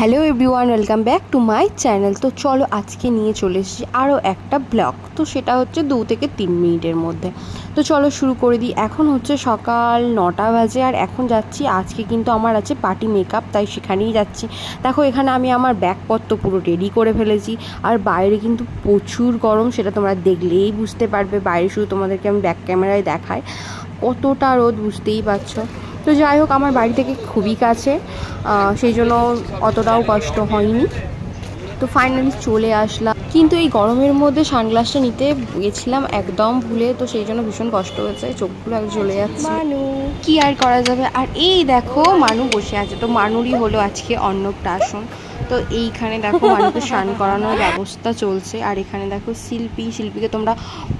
Hello everyone, welcome back to my channel. তো চলো আজকে নিয়ে চলে এসেছি আরও একটা ব্লগ। তো সেটা হচ্ছে 2 থেকে 3 মিনিটের মধ্যে। তো চলো শুরু করে দিই। এখন হচ্ছে সকাল 9টা বাজে আর এখন যাচ্ছি। আজকে কিন্তু আমার আছে পার্টি মেকআপ, তাই সেখানেই যাচ্ছি। দেখো এখানে আমি আমার ব্যাগপত্র পুরো রেডি করে ফেলেছি। আর বাইরে কিন্তু প্রচুর গরম, সেটা তোমরা দেখলেই বুঝতে পারবে। বাইরে শুধু তোমাদেরকে আমি ব্যাক ক্যামেরায় দেখাই, কতটা রোদ বুঝতেই পারছো। তো যাই হোক, আমার বাড়ি থেকে খুবই কাছে, সেই জন্য অতটাও কষ্ট হয়নি। তো ফাইনালি চলে আসলাম, কিন্তু এই গরমের মধ্যে সানগ্লাসটা নিতে গেছিলাম একদম ভুলে, তো সেই জন্য ভীষণ কষ্ট হয়েছে, চোখগুলো এক জ্বলে যাচ্ছে। মানু কি আর করা যাবে। আর এই দেখো মানু বসে আছে, তো মানুরই হলো আজকে অন্নপ্রাশন। তো এইখানে দেখো মানুষকে স্নান করানোর ব্যবস্থা চলছে। আর এখানে দেখো শিল্পীকে তোমরা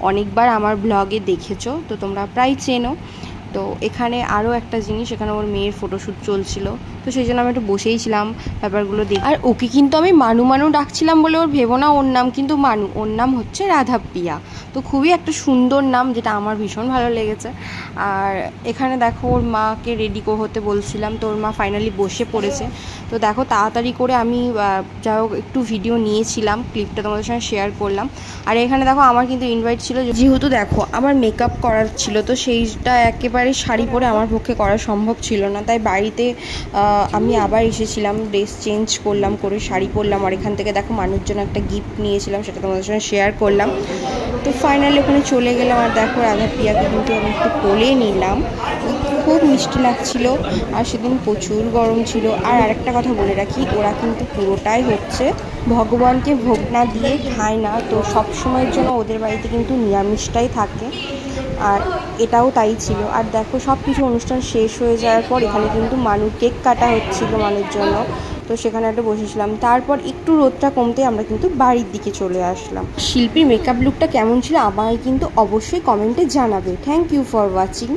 অনেকবার আমার ব্লগে দেখেছো, তো তোমরা প্রায় চেনো। তো এখানে আরও একটা জিনিস, এখানে ওর মেয়ের ফটোশ্যুট চলছিল, তো সেই জন্য আমি একটু বসেই ছিলাম ব্যাপারগুলো দেখি। আর ওকে কিন্তু আমি মানু ডাকছিলাম বলে ওর ভেবো না ওর নাম কিন্তু মানু, ওর নাম হচ্ছে রাধাপ্রিয়া। তো খুবই একটা সুন্দর নাম, যেটা আমার ভীষণ ভালো লেগেছে। আর এখানে দেখো ওর মাকে রেডি হতে বলছিলাম, তো ওর মা ফাইনালি বসে পড়েছে। তো দেখো তাড়াতাড়ি করে আমি যাই হোক একটু ভিডিও নিয়েছিলাম, ক্লিপটা তোমাদের সঙ্গে শেয়ার করলাম। আর এখানে দেখো আমার কিন্তু ইনভাইট ছিল, যেহেতু দেখো আমার মেকআপ করার ছিল, তো সেইটা একেবারে শাড়ি পরে আমার পক্ষে করা সম্ভব ছিল না, তাই বাড়িতে আমি আবার এসেছিলাম, ড্রেস চেঞ্জ করলাম, করে শাড়ি পরলাম। আর এখান থেকে দেখো মানুষের জন্য একটা গিফট নিয়েছিলাম, সেটা তোমাদের সঙ্গে শেয়ার করলাম। তো ফাইনালি ওখানে চলে গেলাম। আর দেখো রাধাপ্রিয়াকে কিন্তু আমি একটু কোলে নিলাম, খুব মিষ্টি লাগছিল। আর সেদিন প্রচুর গরম ছিল। আর আরেকটা কথা বলে রাখি, ওরা কিন্তু পুরোটাই হচ্ছে ভগবানকে ভোগ না দিয়ে খায় না, তো সব সময়ের জন্য ওদের বাড়িতে কিন্তু নিরামিষটাই থাকে। আর এটাও তাই ছিল। আর দেখো সব কিছু অনুষ্ঠান শেষ হয়ে যাওয়ার পর এখানে কিন্তু মানুষ কেক কাটা হচ্ছিল মানুষের জন্য, তো সেখানে একটা বসেছিলাম। তারপর একটু রোদটা কমতে আমরা কিন্তু বাড়ির দিকে চলে আসলাম। শিল্পীর মেকআপ লুকটা কেমন ছিল আমায় কিন্তু অবশ্যই কমেন্টে জানাবে। Thank you for watching.